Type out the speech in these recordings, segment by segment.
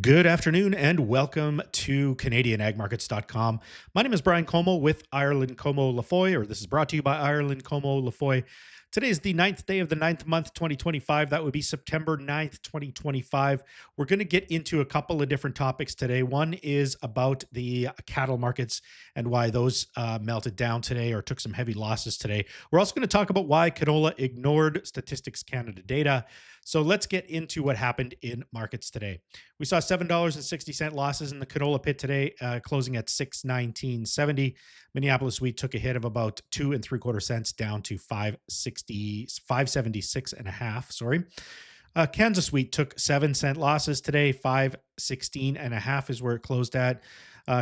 Good afternoon and welcome to CanadianAgMarkets.com. My name is Brian Como with Ireland Como Lafoy, or this is brought to you by Ireland Como Lafoy. Today is the ninth day of the ninth month, 2025. That would be September 9th, 2025. We're going to get into a couple of different topics today. One is about the cattle markets and why those melted down today or took some heavy losses today. We're also going to talk about why canola ignored Statistics Canada data. So let's get into what happened in markets today. We saw $7.60 losses in the canola pit today, closing at $6.1970. Minneapolis wheat took a hit of about 2.75 cents down to 576 and a half. Sorry. Kansas wheat took 7-cent losses today. 516 and a half is where it closed at.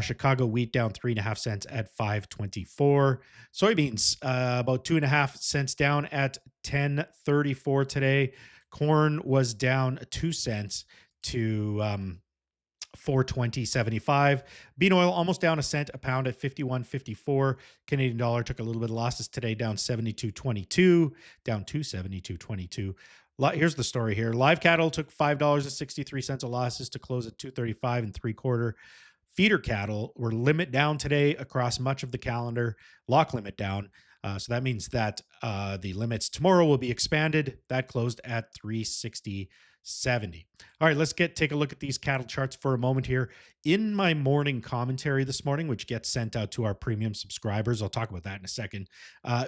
Chicago wheat down 3.5 cents at 524. Soybeans about 2.5 cents down at 1034 today. Corn was down 2 cents to 420.75. Bean oil almost down a cent a pound at 51.54. Canadian dollar took a little bit of losses today, down 72.22, down to 72.22. Here's the story here. Live cattle took $5.63 of losses to close at 235 and three quarter. Feeder cattle were limit down today across much of the calendar, lock limit down. So that means that the limits tomorrow will be expanded. That closed at 360.70. All right, let's take a look at these cattle charts for a moment here. In my morning commentary this morning, which gets sent out to our premium subscribers, I'll talk about that in a second.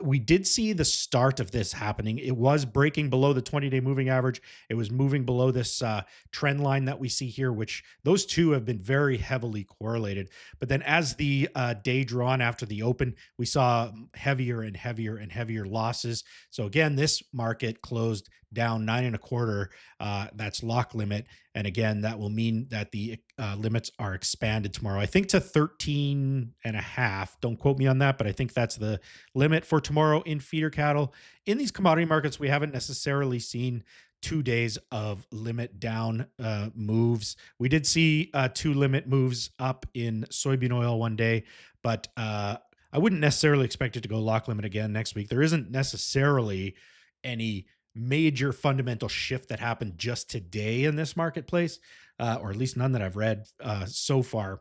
We did see the start of this happening. It was breaking below the 20-day moving average. It was moving below this trend line that we see here, which those two have been very heavily correlated. But then as the day drew on after the open, we saw heavier and heavier and heavier losses. So again, this market closed down 9.25. That's lock limit. And again, that will mean that the limits are expanded tomorrow. I think to 13 and a half. Don't quote me on that, but I think that's the limit for tomorrow in feeder cattle. In these commodity markets, we haven't necessarily seen 2 days of limit down moves. We did see two limit moves up in soybean oil one day, but I wouldn't necessarily expect it to go lock limit again next week. There isn't necessarily any major fundamental shift that happened just today in this marketplace, or at least none that I've read so far.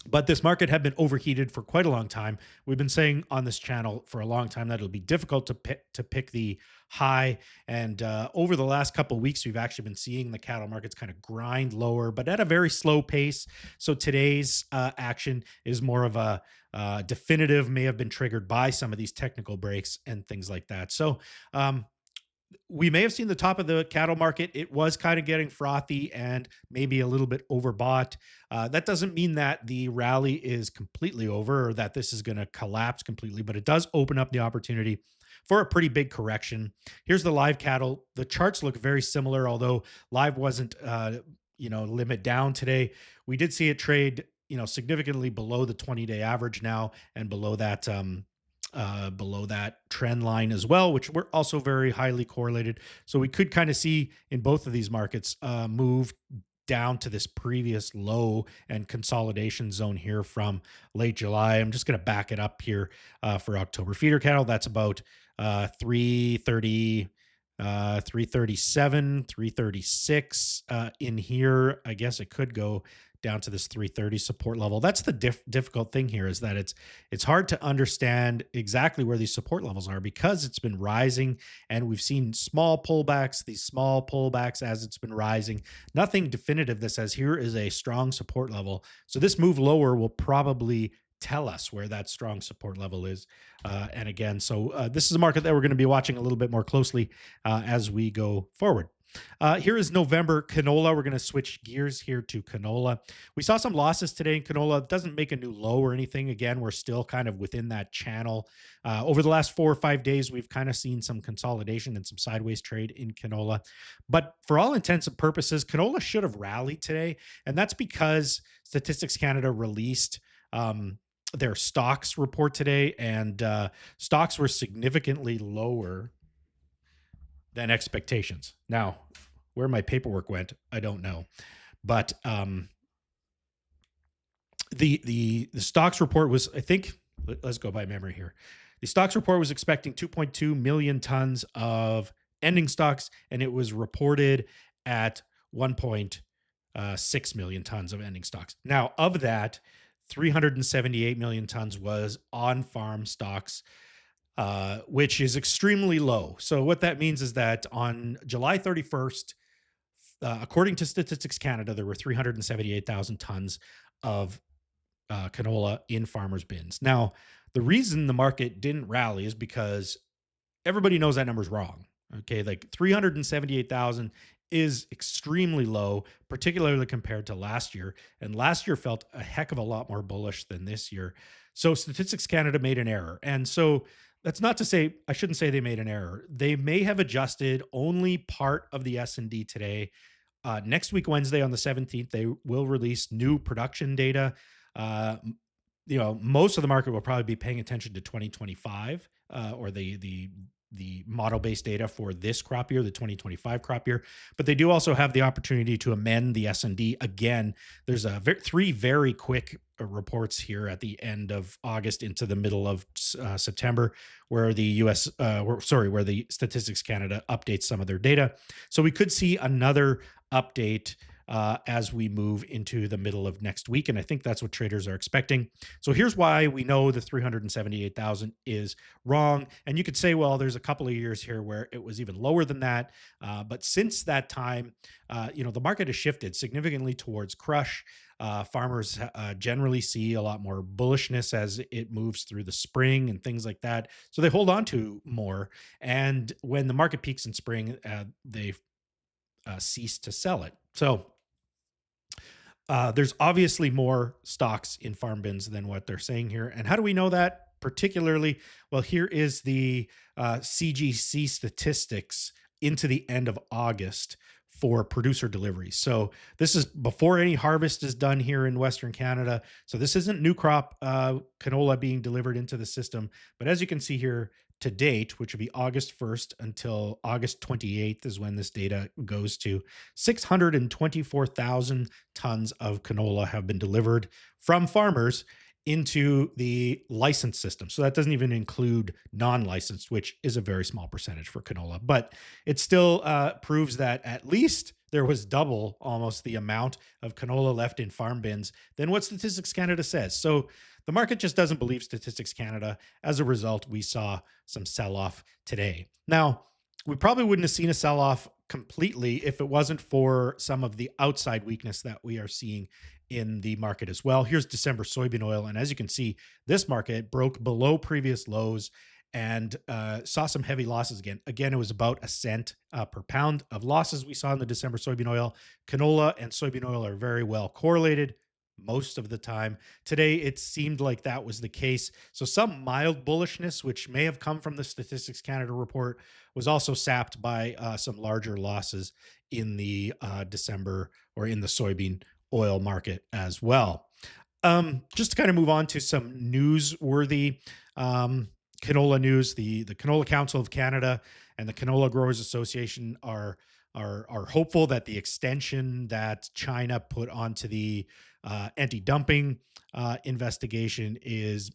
But this market had been overheated for quite a long time. We've been saying on this channel for a long time that it'll be difficult to pick the high. And over the last couple of weeks, we've actually been seeing the cattle markets kind of grind lower, but at a very slow pace. So today's action is more of a definitive, may have been triggered by some of these technical breaks and things like that. So we may have seen the top of the cattle market. It was kind of getting frothy and maybe a little bit overbought. That doesn't mean that the rally is completely over or that this is going to collapse completely, but it does open up the opportunity for a pretty big correction. Here's the live cattle. The charts look very similar, although live wasn't, limit down today. We did see it trade, significantly below the 20-day average now and below that trend line as well, which were also very highly correlated. So we could kind of see in both of these markets move down to this previous low and consolidation zone here from late July. I'm just going to back it up here for October feeder cattle. That's about 330. 337, 336 in here. I guess it could go down to this 330 support level. That's the difficult thing here, is that it's hard to understand exactly where these support levels are because it's been rising and we've seen these small pullbacks as it's been rising. Nothing definitive that says here is a strong support level. So this move lower will probably tell us where that strong support level is. And again, so this is a market that we're going to be watching a little bit more closely as we go forward. Here is November canola. We're going to switch gears here to canola. We saw some losses today in canola. It doesn't make a new low or anything. Again, we're still kind of within that channel. Over the last 4 or 5 days, we've kind of seen some consolidation and some sideways trade in canola. But for all intents and purposes, canola should have rallied today. And that's because Statistics Canada released their stocks report today, and stocks were significantly lower than expectations. Now, where my paperwork went, I don't know, but the stocks report was, I think, let's go by memory here. The stocks report was expecting 2.2 million tons of ending stocks, and it was reported at 1.2 6 million tons of ending stocks. Now, of that, 378 million tons was on farm stocks, which is extremely low. So, what that means is that on July 31st, according to Statistics Canada, there were 378,000 tons of canola in farmers' bins. Now, the reason the market didn't rally is because everybody knows that number's wrong. Okay, like 378,000 is extremely low, particularly compared to last year. And last year felt a heck of a lot more bullish than this year. So Statistics Canada made an error. And so that's not to say I shouldn't say they made an error. They may have adjusted only part of the S&D today. Next week, Wednesday on the 17th, they will release new production data. Uh, most of the market will probably be paying attention to 2025 or the model-based data for this crop year, the 2025 crop year. But they do also have the opportunity to amend the S&D again. There's three very quick reports here at the end of August into the middle of September, where the where the Statistics Canada updates some of their data. So we could see another update as we move into the middle of next week. And I think that's what traders are expecting. So here's why we know the 378,000 is wrong. And you could say, well, there's a couple of years here where it was even lower than that. But since that time, the market has shifted significantly towards crush. Farmers generally see a lot more bullishness as it moves through the spring and things like that. So they hold on to more. And when the market peaks in spring, they cease to sell it. So there's obviously more stocks in farm bins than what they're saying here. And how do we know that? Particularly, well, here is the CGC statistics into the end of August for producer deliveries. So this is before any harvest is done here in Western Canada. So this isn't new crop canola being delivered into the system. But as you can see here, to date, which would be August 1st until August 28th is when this data goes to, 624,000 tons of canola have been delivered from farmers into the licensed system. So that doesn't even include non-licensed, which is a very small percentage for canola. But it still proves that at least there was double almost the amount of canola left in farm bins than what Statistics Canada says. So the market just doesn't believe Statistics Canada. As a result, we saw some sell-off today. Now, we probably wouldn't have seen a sell-off completely if it wasn't for some of the outside weakness that we are seeing in the market as well. Here's December soybean oil. And as you can see, this market broke below previous lows and saw some heavy losses again. Again, it was about a cent per pound of losses we saw in the December soybean oil. Canola and soybean oil are very well correlated most of the time. Today, it seemed like that was the case. So some mild bullishness, which may have come from the Statistics Canada report, was also sapped by some larger losses in the December or in the soybean oil market as well. Just to kind of move on to some newsworthy canola news, the Canola Council of Canada and the Canola Growers Association are hopeful that the extension that China put onto the anti-dumping investigation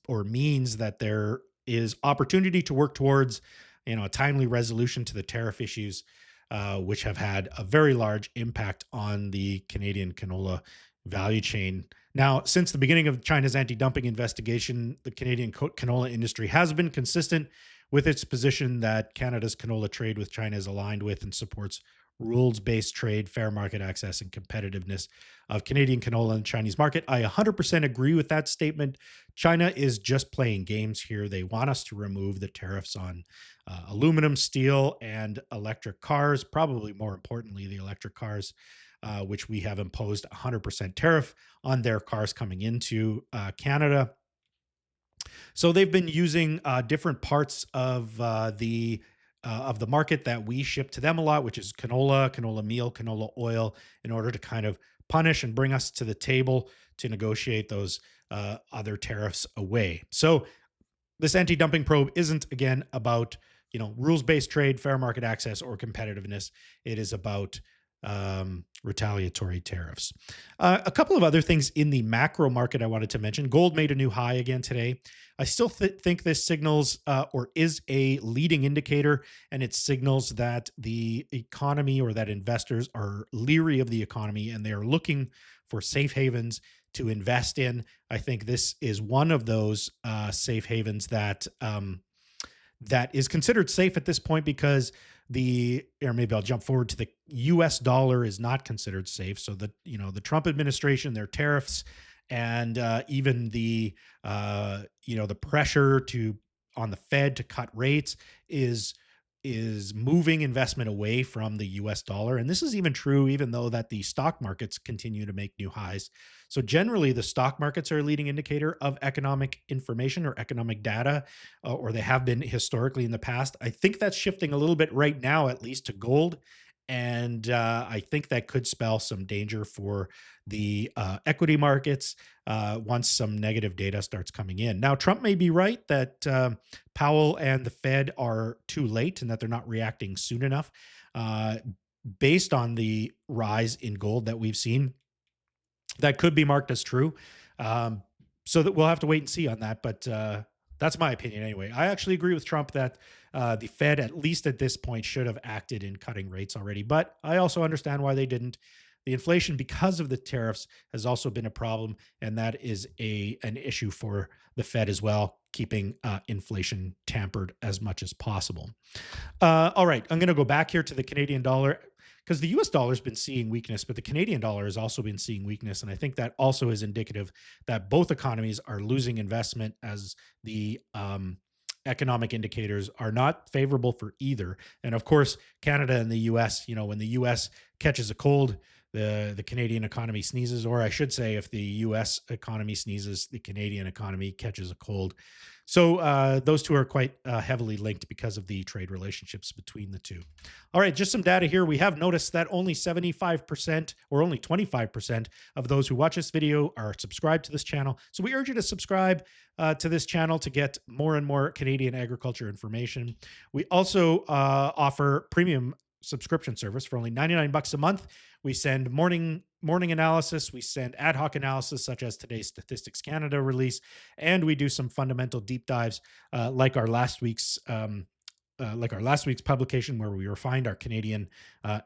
means that there is opportunity to work towards a timely resolution to the tariff issues, which have had a very large impact on the Canadian canola value chain. Now, since the beginning of China's anti-dumping investigation, the Canadian canola industry has been consistent with its position that Canada's canola trade with China is aligned with and supports rules-based trade, fair market access, and competitiveness of Canadian canola in the Chinese market. I 100% agree with that statement. China is just playing games here. They want us to remove the tariffs on aluminum, steel, and electric cars, probably more importantly, the electric cars, which we have imposed 100% tariff on their cars coming into Canada. So they've been using different parts of the market that we ship to them a lot, which is canola meal, canola oil, in order to kind of punish and bring us to the table to negotiate those other tariffs away. So this anti-dumping probe isn't, again, about rules-based trade, fair market access, or competitiveness. It is about retaliatory tariffs. A couple of other things in the macro market I wanted to mention. Gold made a new high again today. I still think this signals or is a leading indicator, and it signals that the economy or that investors are leery of the economy and they are looking for safe havens to invest in. I think this is one of those safe havens that that is considered safe at this point because or maybe I'll jump forward to the US dollar is not considered safe. So the Trump administration, their tariffs, and even the pressure on the Fed to cut rates is moving investment away from the US dollar. And this is even true, even though that the stock markets continue to make new highs. So generally, the stock markets are a leading indicator of economic information or economic data, or they have been historically in the past. I think that's shifting a little bit right now, at least to gold. And I think that could spell some danger for the equity markets once some negative data starts coming in. Now, Trump may be right that Powell and the Fed are too late and that they're not reacting soon enough. Based on the rise in gold that we've seen, that could be marked as true. So that we'll have to wait and see on that. But that's my opinion anyway. I actually agree with Trump that the Fed, at least at this point, should have acted in cutting rates already. But I also understand why they didn't. The inflation, because of the tariffs, has also been a problem, and that is an issue for the Fed as well, keeping inflation tampered as much as possible. All right, I'm going to go back here to the Canadian dollar because the US dollar has been seeing weakness, but the Canadian dollar has also been seeing weakness. And I think that also is indicative that both economies are losing investment as the economic indicators are not favorable for either. And of course, Canada and the US, when the US catches a cold, the Canadian economy sneezes, or I should say, if the US economy sneezes, the Canadian economy catches a cold. So those two are quite heavily linked because of the trade relationships between the two. All right, just some data here. We have noticed that only 75% or only 25% of those who watch this video are subscribed to this channel. So we urge you to subscribe to this channel to get more and more Canadian agriculture information. We also offer premium subscription service for only 99 bucks a month. We send morning analysis, we send ad hoc analysis such as today's Statistics Canada release, and we do some fundamental deep dives like our last week's publication where we refined our Canadian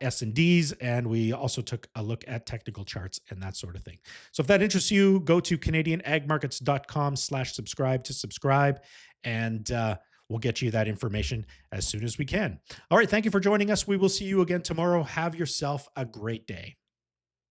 S&Ds, and we also took a look at technical charts and that sort of thing. So if that interests you, go to canadianagmarkets.com/subscribe to subscribe, and we'll get you that information as soon as we can. All right, thank you for joining us. We will see you again tomorrow. Have yourself a great day.